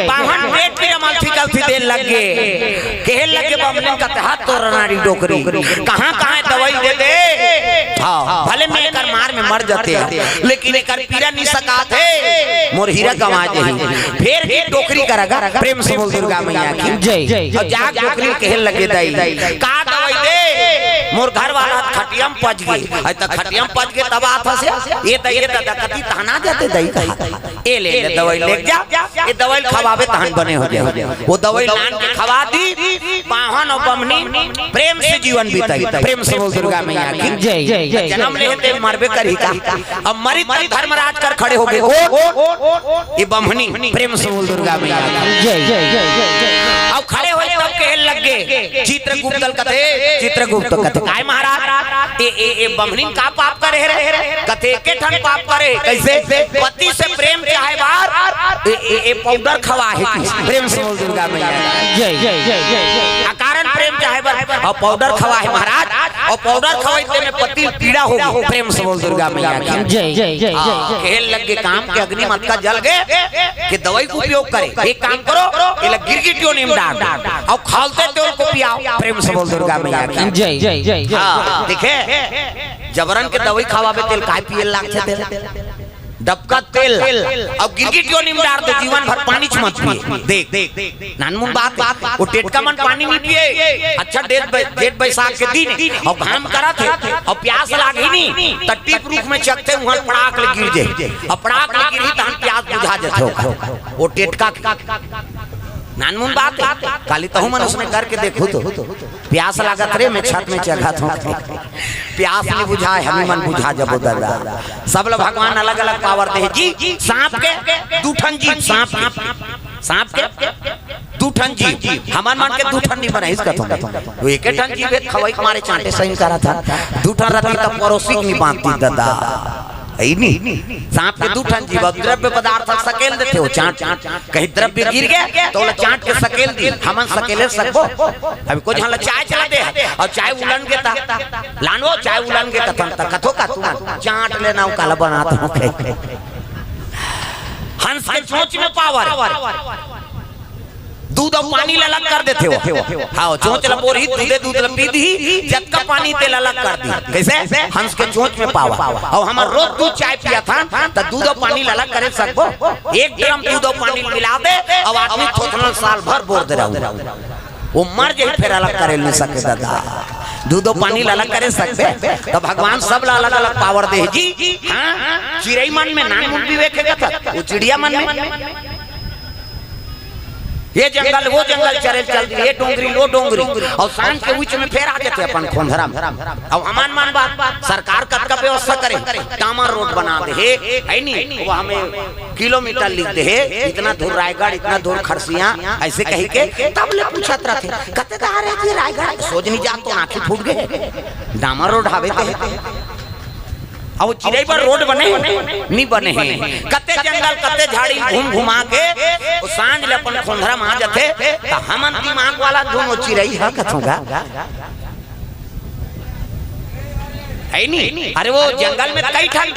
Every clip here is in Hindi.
पावन पेट पे अमलथी कलथी दे लगे कहे लगे बमन का हाथ तो रनाड़ी डोकरी कहां दवाई दे दे हां भले मिलकर मार में मर जाते हैं लेकिन एकर पीरा नहीं सका थे मोर हीरा गवा दे फिर भी डोकरी करेगा प्रेम से बोल दुर्गा मैया की जय और जाग डोकरी कहे लगे दई का दवाई दे मोर घर वाला खटियम पच गई अ त खटियम पच गए तब आथा से ये दादा कति ताना जाते दई का ए ले दवाई ले जा ये दवाई खवावे तहन बने हो जाए वो दवाई लान के खवा दी पाहन और बमनी प्रेम से जीवन बीताई प्रेम से बोल दुर्गा मैया की जय जन्म लेते मरबे करी का अब मरी धर्मराज कर खड़े हो गए ये बमनी प्रेम से बोल दुर्गा मैया की जय अब खड़े हो तब कहे लगे चित्रगुप्त कथे काय महाराज ए बमनी का पाप करे रे कथे के ठन पाप करे कैसे पति से प्रेम चाहे बार ए पाउडर खवा है प्रेम से बोल दुर्गा मैया जय अकारण प्रेम चाहे बार और पाउडर खवा है महाराज और पाउडर खवाइते में पति पीड़ा होगी प्रेम से बोल दुर्गा मैया की जय कहे लगे काम के अग्नि मत का जल गए कि दवाई को उपयोग करे एक काम करो ये गिरगिटियों नीम डाल और खालते तेल को पियाओ प्रेम से बोल दुर्गा मैया की जय देखे जबरन के दवाई खावाबे तेल काय पिए लागते तेल डबका तेल अब गिरगिटियों नीम डाल दो जीवन भर पानी मत पिए देख नानमुन बात वो टेटका मन पानी नहीं पिए अच्छा डेट बैसाख के दिन और घाम करा थे और प्यास लागी नहीं टट्टी प्रूफ में चकते वहां पड़ाक ले गिर जाए और पड़ाक ले गिरी तहन प्यास बुझा जाते वो टेटका नानमुन बात काली तहु मन उसमें करके देखो तो प्यास लागत रे मैं छत में चढ़ा था प्यास नहीं बुझाए हमें मन बुझा जब दादा सब लोग भगवान अलग अलग पावर दे जी सांप के दूठन जी सांप के दूठन जी हमार मन के दूठन नहीं बना इसका तो एक ठन जी वेद खवाई मारे चांटे सही करा था दूठन रति तब पड़ोसी नहीं बांधती दादा सांप के दूठन जीव द्रव्य पदार्थ सकेल देते हो चाट कहीं द्रव्य गिर गया तो चाट के सकेल दी हमन सकेले सकबो अभी कुछ हला चाय चला दे और चाय उलन के ता लानवो चाय उलन के कथो का तू चाट लेना काला बनाता हूं हंस के चोंच में पावर दूध और पानी अलग कर देते हो हाँ चोंच लपोरी दूध पी दी जब का पानी तेल अलग कर दी कैसे हंस के चोंच में पावा और हमार रोज दूध चाय पिया था तो दूध और पानी अलग करे सकबो एक ड्रम दूध और पानी मिला दे और आदमी थोड़ा साल भर बोर दे रहा वो मर जाए फिर अलग करे नहीं सके दादा दूध और पानी अलग करे सकते तो भगवान सब अलग अलग पावर दे जी हाँ चिड़ई मन में नान मुन विवेक है था वो चिड़िया मन में ये जंगल वो जंगल चरे चल दी ये डोंगरी लो डोंगरी और सांझ के बीच में फेर आ जाते अपन खोंधरा और अमान मान बात सरकार कद का व्यवस्था करे टामर रोड बना दे है नहीं वो हमें किलोमीटर लिख दे इतना दूर रायगढ़ इतना दूर खरसिया ऐसे कही के तब ले पूछत रहे कते दा रहे जी रायगढ़ सोच नहीं जात तो आंखें फूट गए डामर रोड हावे के और चिड़ई पर रोड बने नहीं बने हैं कते जंगल कते झाड़ी घूम घुमा के वो सांझ ले अपन खोंधरा में आ जाते तो हमन दिमाग वाला दोनों चिड़ई है कथोगा है नहीं अरे वो जंगल में कई ठन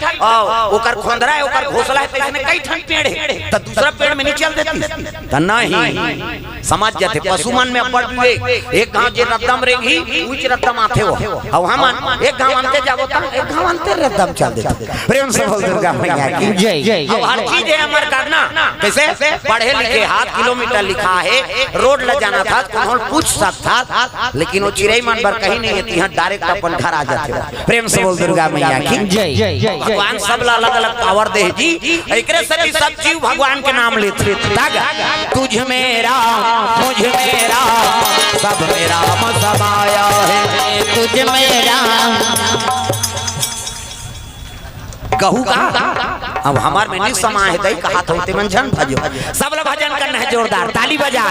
ओकर खोंधरा है ओकर घोंसला है तो इसमें कई ठन पेड़ है तो दूसरा पेड़ में नहीं चल देती तो नहीं समझ जाते पशु मन में पड़ विवेक एक गांव जे रद्दम रेंगी उच रद्दम आथे हो और हम एक गांव अंते जाबो त एक गांव अंते रद्दम चल देते प्रेम से बोल दुर्गा मैया की जय अब हर चीज है अमर करना कैसे पढ़े लिखे हाथ किलोमीटर लिखा है रोड ले जाना था कौन पूछ सकता था लेकिन वो चिड़ई मन पर कहीं नहीं रहती है डायरेक्ट अपन घर आ जाते प्रेम से बोल दुर्गा मैया की जय भगवान सब अलग अलग पावर दे जी एकरे से सब जीव भगवान के नाम लेते तुझ मेरा मुझ मेरा सब मेरा समाया है तुझ मेरा कहू का अब हमार में नहीं समा है दई कहा होते मन जन भजो सब लोग भजन करना है जोरदार ताली बजा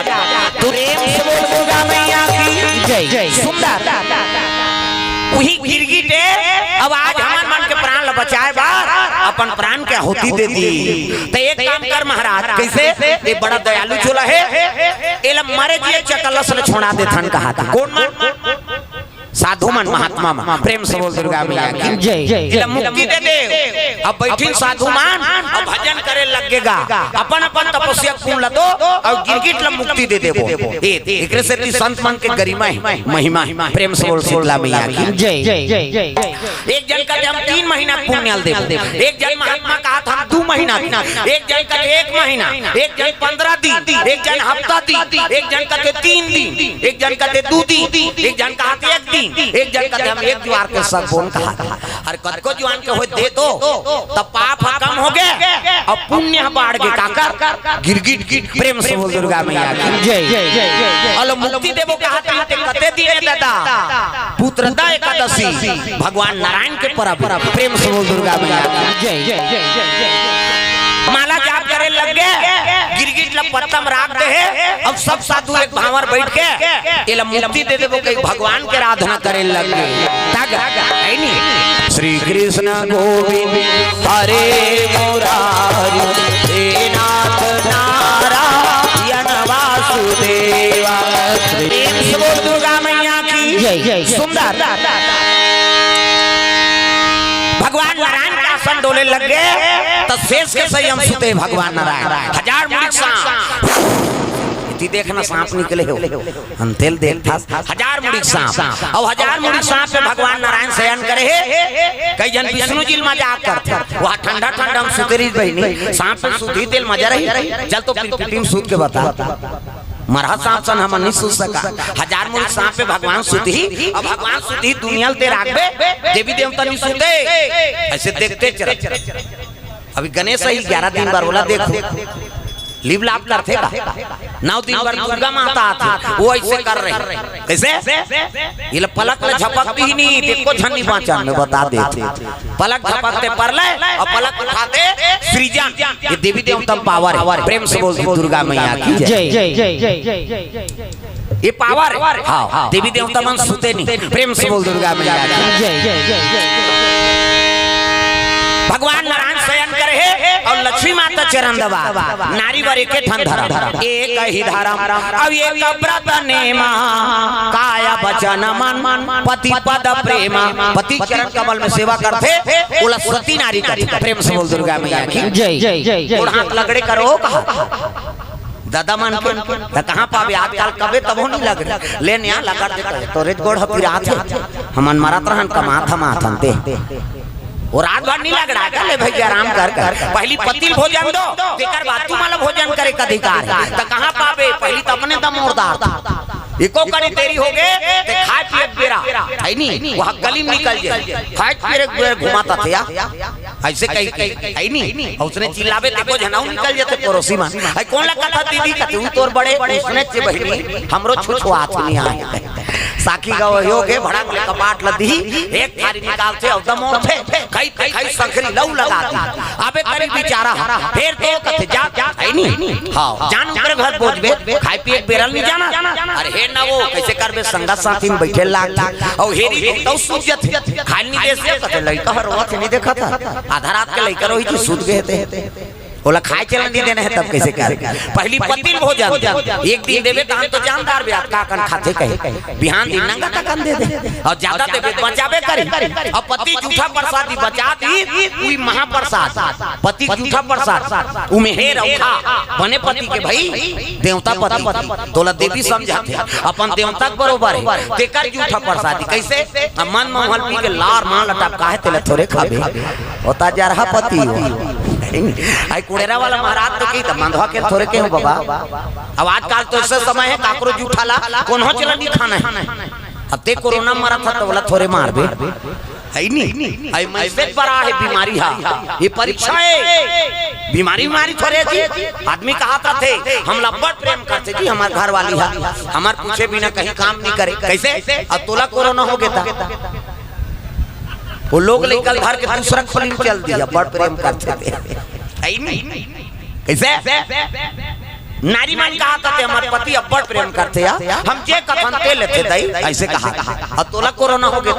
तू प्रेम से बोल दुर्गा मैया की जय सुंदर वही गिरगिटे अब आज हमार मन के प्राण ल बचाए बार अपन प्राण के आहुति दे दी तो एक काम कर महाराज कैसे ये बड़ा दयालु चोला है एला मारे दिए चकलस ले छोड़ा दे थन कहा था कौन मान साधु मन महात्मा मन प्रेम से बोल दुर्गा मैया की जय एला मुक्ति दे दे अब बैठिन साधु मान अब भजन करे लगेगा अपन अपन तपस्या पूर्ण लो और गिरगिट ला मुक्ति दे देबो एकरे से संत मन के गरिमा महिमा प्रेम से बोल शीतला मैया की जय जय जय जय। एक जन का हम 3 महीना पुण्य देबो, एक जन महात्मा कहा था हम 2 महीना, एक जन का 1 महीना, एक जन 15 दिन, एक जन हफ्ता दिन, एक जन का 3 दिन, एक जन का 2 दिन, एक जन का 1 दिन, एक जन का हम 1 द्वार के सब बोल कहा था। और कद को जवान के हो दे दो तब पाप कम हो गए और पुण्य बढ़ गए काकर गिरगिट प्रेम से बोल दुर्गा मैया की जय जय जय। और मुक्ति देवो कहा था कते दिए दादा पुत्रदा एकादशी भगवान नारायण के परब प्रेम से बोल दुर्गा मैया की जय जय जय। माला जाप करे लग गए गिरगिट ला पत्तम राख दे है। अब सब साधु एक भावर बैठ के ये मुक्ति दे देबो कहीं भगवान के आराधना करे लग गए तागा है नहीं। श्री कृष्ण गोविंद हरे मुरारी हे नाथ नारायण वासुदेवा प्रेम से बोल दुर्गा मैया की जय जय। सुंदर भगवान नारायण का आसन डोले लग गए तो शेष के संयम सुते भगवान नारायण 1000 मुड़ी सांप देखना सांप निकले हो अंतेल देखता 1000 मुड़ी सांप और 1000 मुड़ी सांप पे भगवान नारायण शयन करे है। कई जन विष्णु जी मजाक करते वहाँ ठंडा ठंडा हम सुतेरी बहनी सांप पे सुधी तेल मजा रही चल तो टीम सूत के बता मरहा सांप सन हम नहीं सूत सका 1000 मुड़ी सांप पे भगवान सुधी और भगवान सुधी दुनिया ते राखबे देवी देवता नहीं सूते ऐसे देखते चल। अभी गणेश ही 11 दिन बार बोला देखो लिव लाभ करते का 9 दिन बार दुर्गा माता आती वो ऐसे कर रहे कैसे ये पलक ले झपकती ही नहीं देखो झन्नी पाचा में बता देते पलक झपकते पर ले और पलक उठाते सृजन ये देवी देवता पावर है प्रेम से बोलती दुर्गा मैया की जय जय जय जय जय। ये पावर हाँ देवी देवता मन सुते नहीं प्रेम से बोल दुर्गा मैया की जय जय जय। भगवान नारायण शयन करे है और लक्ष्मी माता चरण दबा नारी वर एक ठन धरम एक ही धरम अब एक व्रत नेमा काया वचन मन पति पद प्रेम पति चरण कमल में सेवा करते बोला सती नारी करती प्रेम से बोल दुर्गा मैया की जय जय जय। और हाथ लगड़े करो दादा मन के कहां पावे आजकल कबे तबो नहीं लग रही लेन यहां लगा देते तोरे गोड़ फिर आथे हमन मारत रहन कमात हम आथनते और रात भर नहीं लग रहा है ले भैया आराम कर पहली पतिल भोजन दो तेकर बाद तुम्हारा भोजन करे का अधिकार तो कहां पावे पहली तो अपने दम मोरदार एको करी तेरी हो गए ते खाए पिए बेरा है नहीं वहां गली में निकल जाए खाए पिए बेरा घुमाता थे ऐसे कहीं है नहीं उसने चिल्लावे देखो जनाऊ निकल जाते पड़ोसी में है कौन लगा था दीदी का तू तोर बड़े उसने चे बहनी हमरो छुछुआत नहीं आए साकी का हो के भड़ा के कपाट लदी एक थारी निकालते और दम उठे कई संखरी लऊ लगाती अबे करी बेचारा फिर तो कथे जा है नहीं हां जान ऊपर घर पहुंचबे खाई पिए बेरल नहीं जाना अरे हे ना वो कैसे करबे संगत साथी में बैठे लाग और हेरी तो सूजत खाली देश से कथे लइका रोवत नहीं देखा था आधा रात के लइका रोही जो सूत गए थे बोला खाए चलन नहीं देना है तब कैसे कर पहली पतिल भोजन एक दिन देवे तो हम तो जानदार ब्याह का कन खाते कहे बिहान दिन नंगा तकन दे दे और ज्यादा देवे बचावे करी और पति झूठा प्रसादी बचा दी कोई महाप्रसाद पति झूठा प्रसाद उमे हे रखा बने पति के भाई देवता पति तोला देवी समझाते अपन देवता बरोबर है तेकर झूठा प्रसादी कैसे मन मोहल पी के लार मान लटक काहे तेले थोड़े खाबे होता जा रहा पति आई कुड़ेरा वाला महाराज तो की त मंधवा के थोड़े के हो बाबा अब आजकल तो ऐसा समय है काकरो जूठाला कोनो चला नहीं खाना है अब ते कोरोना मरा था तो बोला थोड़े मार बे है नहीं आई मैसेज बड़ा है बीमारी हा ये परीक्षा है बीमारी थोड़े थी आदमी कहा थे हम लब्बड़ प्रेम करते जी हमारे घर वाली हा हमार पूछे बिना कहीं काम नहीं करे कैसे अब तोला कोरोना हो गया वो लोग लेकर घर के दूसरा खोली चल दिया बड़ प्रेम करते थे कैसे नारी मान कहा था हमारे पति अब बड़ प्रेम करते हैं हम जे कथन ते लेते दई ऐसे कहा अब तोला कोरोना हो गया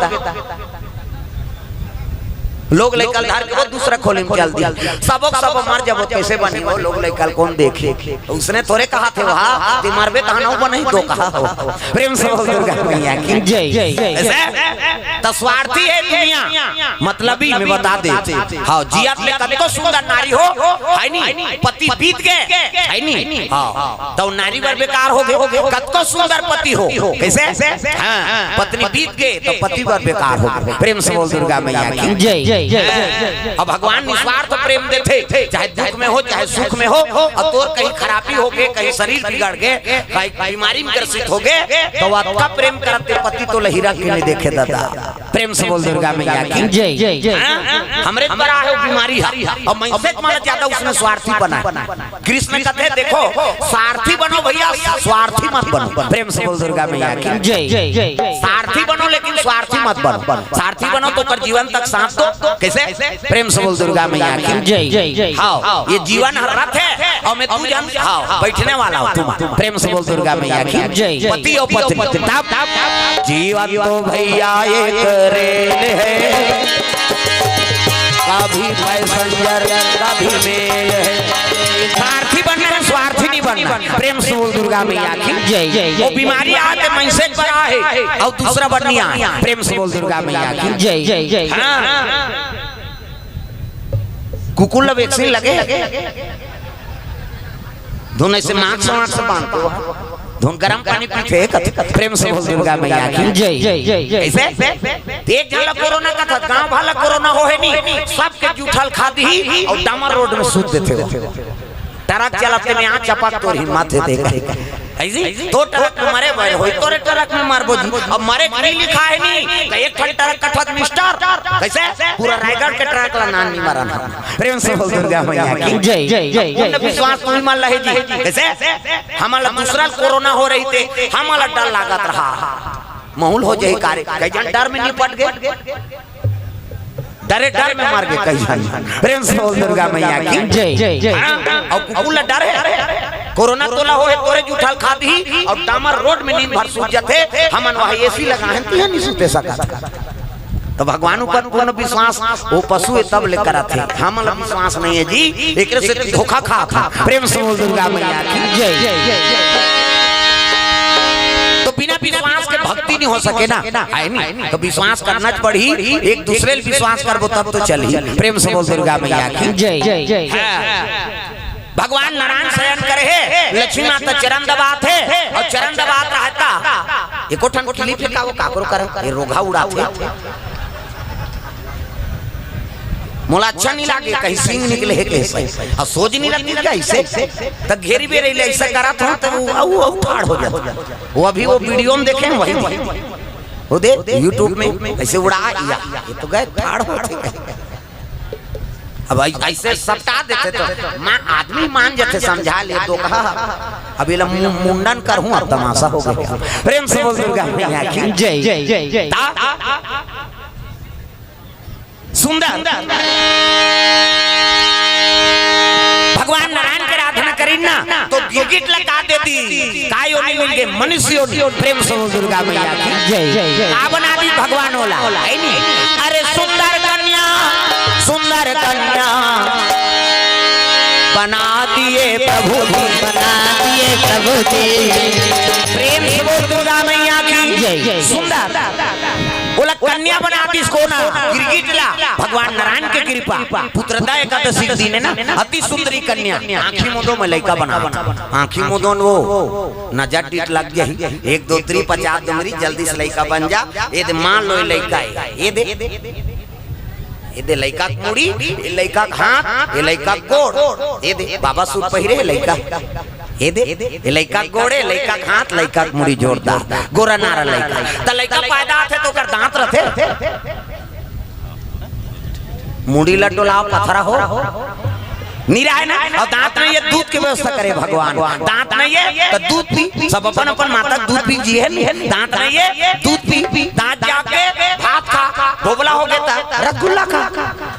लोग लेकल धार के वो दूसरा खोले में चल दिया सब मर जब कैसे बनी वो लोग लेकल कौन देखे उसने थोड़े कहा थे वहां ते मरबे तहना ऊपर नहीं तो कहा हो प्रेम से बोल दुर्गा मैया की जय ऐसे तो स्वार्थी है दुनिया मतलबी में बता दे हां जियत ले कतो सुंदर नारी हो है नी पति बीत गए है नी हां तो नारी वर बेकार हो गए कतो सुंदर पति हो कैसे हां पत्नी बीत गए तो पति वर बेकार हो गए प्रेम से बोल दुर्गा मैया की जय अब भगवान निस्वार्थ प्रेम देते चाहे दुख में हो चाहे सुख में हो और तोर कहीं खराबी हो गए कहीं शरीर बिगड़ गए कहीं बीमारी में ग्रसित हो गए तो आपका प्रेम करते पति तो लहीरा के नहीं देखे दादा प्रेम से बोल दुर्गा मैया की जय हमरे बड़ा है बीमारी है और मैं से माना ज्यादा उसने स्वार्थी बना कृष्ण कहते देखो स्वार्थी बनो भैया स्वार्थी मत बनो प्रेम से बोल दुर्गा मैया की जय स्वार्थी बनो लेकिन स्वार्थी मत बनो स्वार्थी बनो तो कर जीवन तक साथ दो कैसे प्रेम से बोल दुर्गा मैया की जय हाँ ये जीवन रथ है और मैं तू जान हाँ बैठने वाला हूँ तुम प्रेम से बोल दुर्गा मैया की जय पति और पत्नी जीवन तो भैया एक रेल है कभी पैसेंजर कभी मेल है स्वार्थी बनना है स्वार्थी नहीं बनना प्रेम से बोल दुर्गा मैया की जय वो बीमारी आके मैसेज पर है और दूसरा बढ़िया प्रेम से बोल दुर्गा मैया की जय कुकुर वैक्सीन लगे धुन ऐसे मास्क से बांधते हो धुन गर्म पानी पीते प्रेम से बोल दुर्गा मैया की जय ऐसे एक जला कोरोना का था गांव वाला कोरोना हो है नहीं सबके जूठल खा दी और डामर रोड में सूत देते हो ट्रक चलाते में आ चपक तो ही माथे देगा ऐसी तो ट्रक में मरे भाई होई तोरे ट्रक में मारबो जी अब मरे नहीं लिखा है नहीं तो एक ट्रक का ठक मिस्टर कैसे पूरा रायगढ़ के ट्रक ला नाम नहीं मारा ना प्रेम से बोल दुर्गा मैया की जय उन्हें विश्वास नहीं मान रहे जी कैसे हमारा दूसरा कोरोना हो रही थे हमारा डर लागत रहा माहौल हो जाए कार्य कई जन डर में निपट गए डरे डर में मार गए कई जन प्रेम से बोल दुर्गा मैया की जय और कुकुर डर है कोरोना तोला हो है तोरे जूठल खा दी और डामर रोड में नींद भर सूझ जाते हमन वहां एसी लगा है तो नहीं सुते सका तो भगवान ऊपर पूर्ण विश्वास वो पशु है तब लेकर आते हमन विश्वास नहीं है जी एक से धोखा खा प्रेम से बोल दुर्गा मैया की जय तो बिना विश्वास के भक्ति नहीं हो सके ना है नहीं तो विश्वास करना पड़ी एक दूसरे विश्वास करबो तब तो चली प्रेम से बोल दुर्गा मैया की जय भगवान नारायण शयन करे है लक्ष्मी माता चरण दबात है और चरण दबात रहता एको ठन खिली फेंका वो काकरो करे ये रोगा उड़ाते मोला अच्छा नहीं लागे कहीं सिंह निकले है कैसे और सोच नहीं लगती क्या ऐसे तब घेरी बेरे ऐसा करा था तो वो ठाड़ हो जाता वो अभी वो वीडियो में देखे वही वो दे YouTube में ऐसे उड़ा ये तो गए ठाड़ होते अब ऐसे सटा देते तो मां आदमी मान जाते समझा ले तो कहा अभी मुंडन करूं अब तमाशा हो गया प्रेम से बोल दुर्गा मैया की जय सुंदर भगवान नारायण की आराधना करी ना तो गिरगिट लगा देती कायो नहीं मिल गए मनुष्यों प्रेम से दुर्गा मैया की जय का बना दी भगवान वाला है नहीं अरे सुंदर कन्या बना दिए प्रभु जी प्रेम से बोल दुर्गा मैया की जय सुंदर बोला कन्या बना दी इसको ना गिरगिटला भगवान नारायण के कृपा पुत्रदा एकादशी के दिन है ना अति सुंदरी कन्या आंखी मोदो में लड़का बना आंखी मोदो वो नजर टीट लग गई 1 2 3 50 डुमरी जल्दी से लड़का बन जा ये मान लो लड़का है ये दे लड़का मुड़ी ये लड़का हाथ ये लड़का गोड़ ये दे बाबा सूट पहिरे लड़का ये दे ये लड़का गोड़े लड़का हाथ लड़का मुड़ी जोरदार गोरा नारा लड़का त लड़का पैदा थे तो कर दांत रथे मुड़ी लटोला पथरा हो नीरा है ना और दांत नहीं है दूध की व्यवस्था करे भगवान दांत नहीं है तो दूध पी सब अपन अपन माता दूध पी जी है दांत नहीं है दूध पी दांत जाके भात खा भोबला हो गया रसगुल्ला खा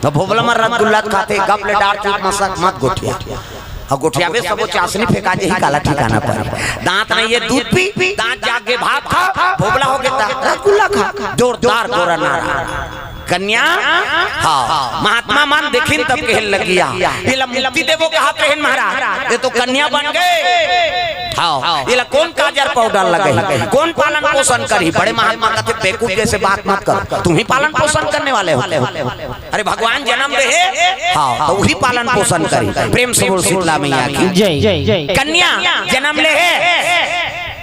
तो भोबला में रसगुल्ला खाते गप ले डाल चूट मसक मत गोठिया और गोठिया में सब चाशनी फेंका जे ही काला ठिकाना पर दांत नहीं है दूध पी दांत जाके भात खा भोबला हो गया रसगुल्ला खा जोरदार गोरा नारा कन्या हाँ महात्मा मान देखिन तब कहन लगिया ये मुक्ति देवो कहा कहन महाराज ये तो कन्या बन गए हाँ ये कौन काजर पाउडर लगे कौन पालन पोषण करी बड़े महात्मा कहते बेवकूफ जैसे बात मत कर तुम ही पालन पोषण करने वाले हो अरे भगवान जन्म दे हाँ तो वही पालन पोषण करी प्रेम से बोल शीतला मैया की जय कन्या जन्म ले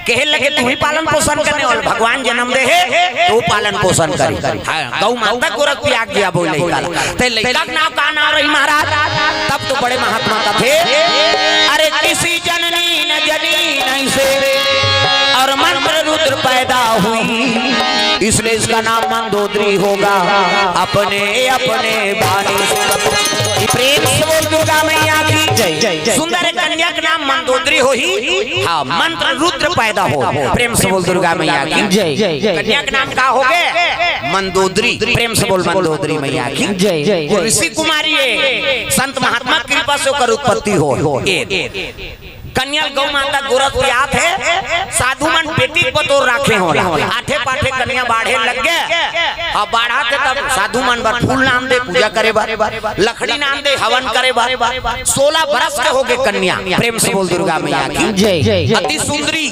कहे लगे तू ही पालन पोषण करने वाले भगवान जन्म दे है तो पालन पोषण करी गौ माता गोरख त्याग दिया बोले ते लड़का नाम का नाम रही महाराज तब तो बड़े महात्मा का थे अरे किसी जननी न जनी नहीं से और मंत्र रुद्र पैदा हुई इसलिए इसका नाम मंदोदरी होगा अपने अपने बानी प्रेम से बोल दुर्गा मैया की जय सुंदर कन्या का नाम मंदोदरी हो ही हाँ मंत्र रुद्र पैदा हो प्रेम से बोल दुर्गा मैया की जय कन्या का नाम क्या हो गए मंदोदरी प्रेम से बोल मंदोदरी मैया की जय ऋषि कुमारी संत महात्मा कृपा से होकर उत्पत्ति हो कन्या गौ माता गोरख याद है साधु मन बेटी बतौर राखे हो आठे पाठे कन्या बाढ़े लग गए और बाढ़ा के तब साधु मन बार फूल नाम दे पूजा करे बार लकड़ी नाम दे हवन करे बार 16 बरस के हो गए कन्या प्रेम से बोल दुर्गा मैया की जय अति सुंदरी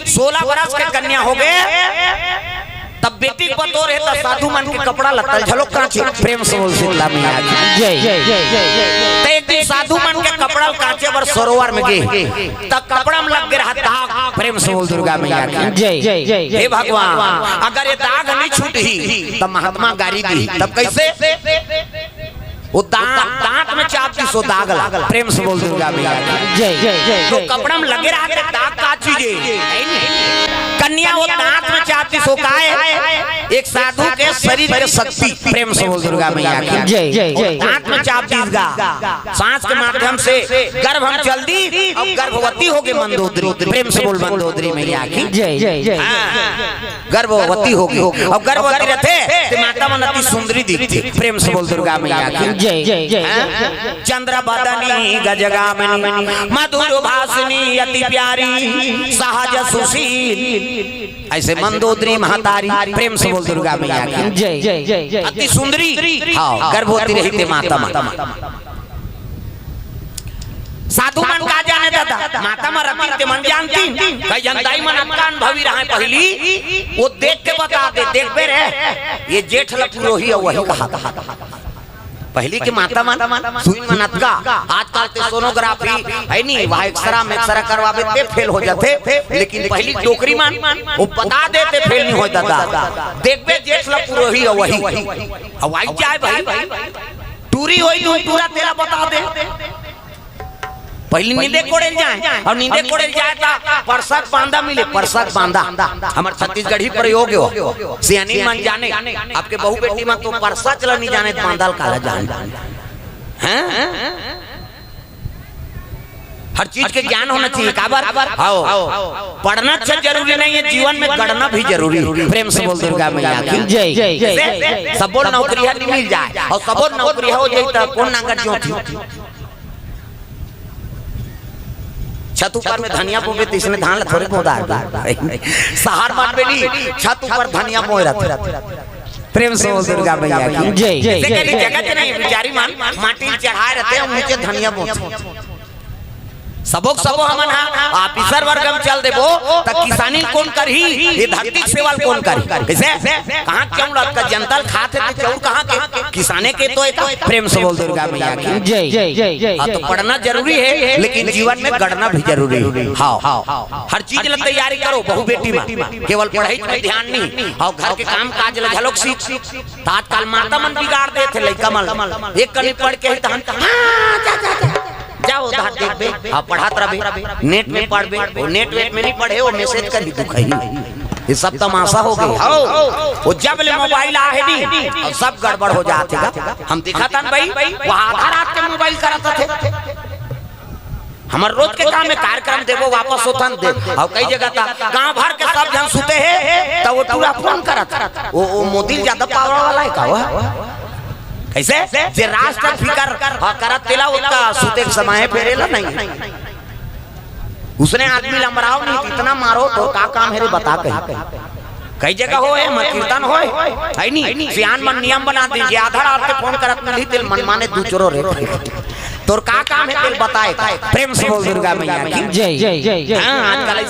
16 बरस के कन्या हो गए तब बेटी बतौर है तब साधु मन के कपड़ा लत्ता झलक कांचे प्रेम से बोल शीतला मैया की जय एक दिन साधु मन के कपड़ा कांचे बर सरोवर में गए तब कपड़ा में लग गया दाग प्रेम से बोल दुर्गा मैया की जय हे भगवान अगर ये दाग नहीं छूटी तब महात्मा गारी दी तब कैसे वो दांत में चापती सो दाग लगा प्रेम से बोल दुर्गा मैया की जय तो कपड़ा में लगे रहा दाग का चीज कन्या वो दांत में चापती सो का है एक साधु के शरीर के शक्ति प्रेम से बोल दुर्गा मैया की जय दांत में चापती सांस के माध्यम से गर्भ हम जल्दी अब गर्भवती हो गई मंदोदरी प्रेम से बोल मंदोदरी मैया की जय गर्भवती होगी अब गर्भवती रहते तो माता मन अति सुंदरी दिखती प्रेम से बोल दुर्गा मैया की जय चंद्र बदनी गजगामिनी मधुर भाषिनी अति प्यारी सहज सुशील ऐसे मंदोदरी महातारी प्रेम से बोल दुर्गा मैया की जय अति सुंदरी हाँ गर्भवती रहती माता साधु मन का जाने दादा माता में रखी मन जानती कई जनताई मन अनकान भवी रहा पहली वो देख के बता दे देख पे रहे ये जेठ लपुरोही है वही कहा पहली की माता मन सुई मनत का आजकल ते सोनोग्राफी है नहीं वहाँ एक्सरा करवावे ते फेल हो जाते लेकिन पहली टोकरी मान वो बता देते फेल नहीं हो जाता देख पे जेठ लपुरोही है वही हवाई जाए भाई टूरी होई तो पूरा तेरा बता दे पहली नींदे कोड़ेल जाए और नींदे कोड़ेल जाए ता परसक बांधा मिले परसक बांधा हमारे छत्तीसगढ़ी प्रयोग हो सियानी मन जाने आपके बहू बेटी मन तो परसा चला नहीं जाने बांधल काला जाने हैं हर चीज के ज्ञान होना चाहिए काबर आओ पढ़ना अच्छा जरूरी नहीं है जीवन में गढ़ना भी जरूरी है प्रेम से बोल दुर्गा मैया की जय सबो नौकरी नहीं मिल जाए और सबो नौकरी हो जाए तो कौन नागर जो थी छत ऊपर में धनिया बोबे तो इसमें धान थोड़े पौधा सहार मान में नहीं छत ऊपर धनिया बोए रहते प्रेम से बोल दुर्गा मैया की जय जगह नहीं बेचारी मान माटी चढ़ाए रहते हैं नीचे धनिया बोते सबो हमन ऑफिसर वर्ग में चल देबो त किसानी कौन करही ये धरती सेवा कौन करी कैसे कहां क्यों लग का जनता खाते तो चौर कहां के किसाने के तो प्रेम से बोल दुर्गा मैया की जय तो पढ़ना जरूरी है लेकिन जीवन में गढ़ना भी जरूरी है हां हर चीज ला तैयारी करो बहू बेटी में केवल पढ़ाई पे ध्यान नहीं और घर के काम काज ला झलक सीख तात्काल माता मन बिगाड़ देते लइका मन एक कली पढ़ के जाओ उधार देख बे आप पढ़ात रहे नेट में पढ़ बे वो नेट में नहीं पढ़े वो मैसेज कर ही दुख है ये सब तमाशा हो गया वो जब ले मोबाइल आ है नहीं और सब गड़बड़ हो जाते हम दिखा था भाई वो आधा रात के मोबाइल कराता थे हमारे रोज के काम में कार्यक्रम देवो वापस होता दे और कई जगह था गांव भर के सब जन सुते हैं तो वो पूरा फोन करता वो मोदी ज्यादा पावर वाला है का कैसे जे राष्ट्र फिकर करत तेला उसका सुते समय फेरेला नहीं उसने आदमी लंबराव नहीं इतना मारो तो का काम है रे बता कई जगह हो है मत कीर्तन हो है नहीं सियान मन नियम बना दीजिए आधा रात के फोन करत नहीं तेल मन माने दू चोरो रे तोर का काम है तेल बताए प्रेम से बोल दुर्गा मैया की जय जय जय हां आजकल